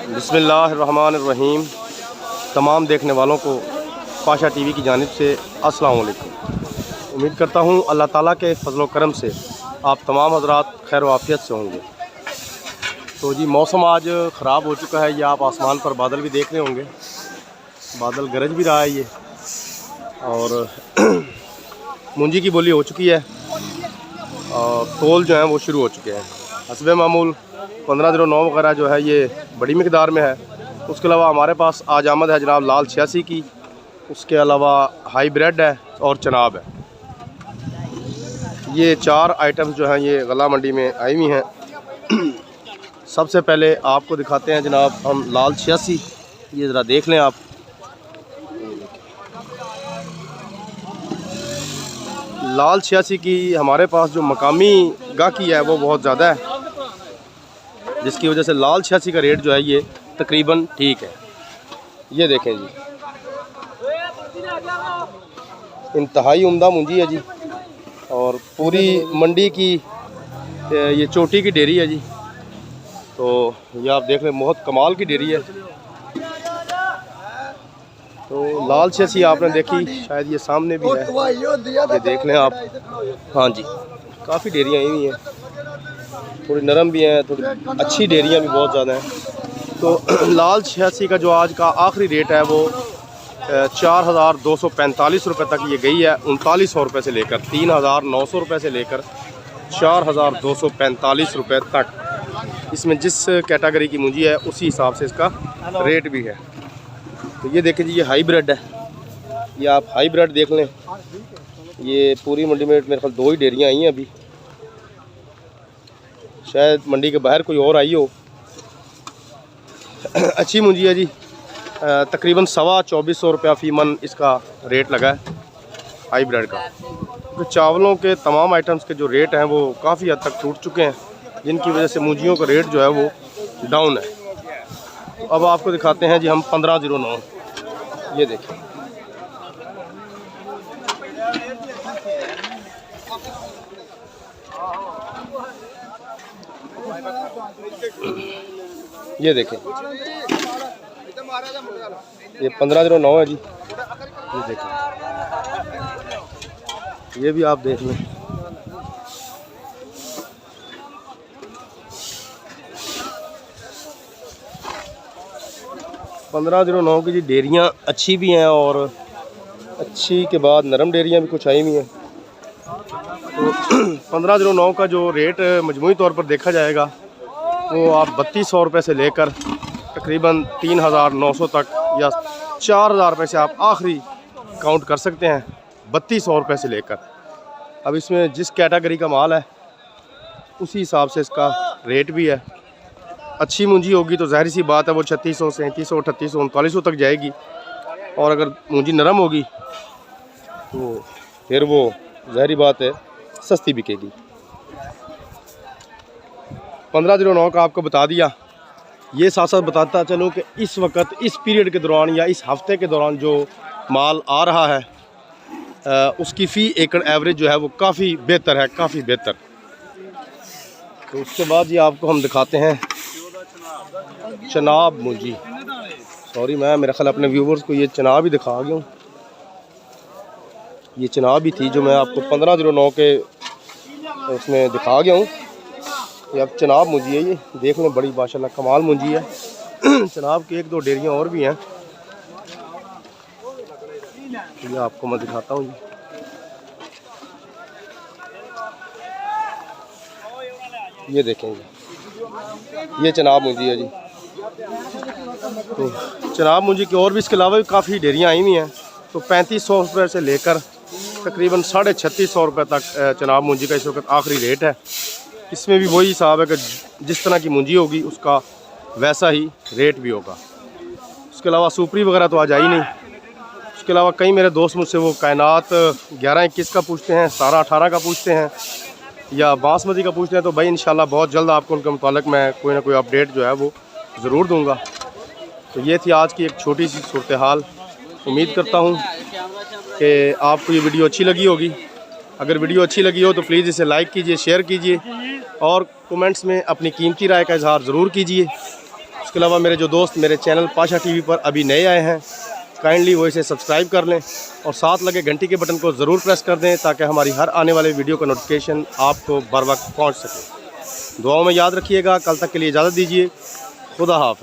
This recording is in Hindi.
बिस्मिल्लाहिर्रहमानिर्रहीम। तमाम देखने वालों को पाशा टीवी की जानिब से अस्सलाम वालेकुम। उम्मीद करता हूँ अल्लाह ताला के फजल करम से आप तमाम हज़रात खैर वाफियत से होंगे। तो जी मौसम आज ख़राब हो चुका है। ये आप आसमान पर बादल भी देख रहे होंगे, बादल गरज भी रहा है ये, और मुंजी की बोली हो चुकी है और तोल जो है वो शुरू हो चुके हैं। हस्बे मामूल 1509 वगैरह जो है ये बड़ी मिकदार में है। उसके अलावा हमारे पास आज आमद है जनाब लाल 86 की, उसके अलावा हाई ब्रेड है और चनाब है। ये 4 आइटम जो हैं ये गला मंडी में आई हुई हैं। सबसे पहले आपको दिखाते हैं जनाब हम लाल 86, ये ज़रा देख लें आप। लाल 86 की हमारे पास जो मकामी गाहकी है वो बहुत ज़्यादा है, जिसकी वजह से लाल 86 का रेट जो है ये तकरीबन ठीक है। ये देखें जी, इंतहाई उम्दा मुंजी है जी, और पूरी मंडी की ये चोटी की डेरी है जी। तो ये आप देख लें, बहुत कमाल की डेरी है। तो लाल 86 आपने देखी, शायद ये सामने भी है, ये देख लें आप। हाँ जी, काफ़ी डेरियाँ आई हुई हैं, थोड़ी नरम भी हैं, थोड़ी अच्छी डेरियाँ भी बहुत ज़्यादा हैं। तो लाल 86 का जो आज का आखिरी रेट है वो 4245 रुपये तक ये गई है। 3900 रुपये से लेकर 3900 रुपये से लेकर 4245 रुपये तक। इसमें जिस कैटेगरी की मुंजी है उसी हिसाब से इसका रेट भी है। तो ये देखें जी, ये हाई ब्रेड है, ये आप हाई ब्रेड देख लें। ये पूरी मंडी में मेरे ख्याल 2 ही डेरियाँ आई हैं अभी, शायद मंडी के बाहर कोई और आई हो। अच्छी मुंजी है जी, तकरीबन 2400 रुपया फ़ी मन इसका रेट लगा है हाई ब्रेड का। तो चावलों के तमाम आइटम्स के जो रेट हैं वो काफ़ी हद तक टूट चुके हैं, जिनकी वजह से मुंजियों का रेट जो है वो डाउन है। तो अब आपको दिखाते हैं जी हम 1509, ये देखें। ये देखें, ये 1509 है जी, ये देखें, ये भी आप देख लें। $1509 की जी डेरियाँ अच्छी भी हैं, और अच्छी के बाद नरम डेरियाँ भी कुछ आई हुई हैं। तो 1509 का जो रेट मजमूई तौर पर देखा जाएगा वो आप 3200 रुपये से लेकर तकरीबन 3900 तक या 4000 रुपये से आप आखिरी काउंट कर सकते हैं, 3200 रुपये से लेकर। अब इसमें जिस कैटेगरी का माल है उसी हिसाब से इसका रेट भी है। अच्छी मुंजी होगी तो जाहिर सी बात है वो 3600, 3700, 3800, 3900 तक जाएगी, और अगर मुंजी नरम होगी तो फिर वो जाहिर बात है सस्ती बिकेगी। 1509 का आपको बता दिया। ये साथ साथ बताता चलो कि इस वक्त इस पीरियड के दौरान या इस हफ्ते के दौरान जो माल आ रहा है उसकी फ़ी एकड़ एवरेज जो है वो काफ़ी बेहतर है, काफ़ी बेहतर। तो उसके बाद ये आपको हम दिखाते हैं चनाब मुंजी। सॉरी, मैं मेरा ख्याल अपने व्यूवर्स को ये चनाब ही दिखा गया हूँ। ये चनाब ही थी जो मैं आपको 1509 के उसमें दिखा गया हूँ। ये अब चनाब मुंजी है, ये देख लें, बड़ी माशाल्लाह कमाल मुंजी है। चनाब की 1-2 डेरियाँ और भी हैं, ये आपको मैं दिखाता हूँ जी। ये देखें जी, ये चनाब मुंजी है जी। तो चनाब मुंजी की और भी इसके अलावा भी काफ़ी डेरियाँ आई हुई हैं। तो 3500 रुपये से लेकर तकरीबन 3650 रुपये तक चनाब मुंजी का इस वक्त आखिरी रेट है। इसमें भी वही हिसाब है कि जिस तरह की मुंजी होगी उसका वैसा ही रेट भी होगा। उसके अलावा सुपरी वगैरह तो आज आई नहीं। उसके अलावा कई मेरे दोस्त मुझसे वो कायनात 11-21 का पूछते हैं, 17-18 का पूछते हैं, या बासमती का पूछते हैं। तो भाई इंशाल्लाह बहुत जल्द आपको उनके मुतालिक मैं कोई ना कोई अपडेट जो है वो ज़रूर दूंगा। तो ये थी आज की एक छोटी सी सूरत हाल। उम्मीद करता हूँ कि आपको ये वीडियो अच्छी लगी होगी। अगर वीडियो अच्छी लगी हो तो प्लीज़ इसे लाइक कीजिए, शेयर कीजिए, और कमेंट्स में अपनी कीमती राय का इजहार ज़रूर कीजिए। उसके अलावा मेरे जो दोस्त मेरे चैनल पाशा टीवी पर अभी नए आए हैं, काइंडली वो इसे सब्सक्राइब कर लें और साथ लगे घंटी के बटन को ज़रूर प्रेस कर दें ताकि हमारी हर आने वाले वीडियो का नोटिफिकेशन आपको बर वक्त पहुँच सके। दुआओं में याद रखिएगा। कल तक के लिए इजाज़त दीजिए। खुदा हाफिज़।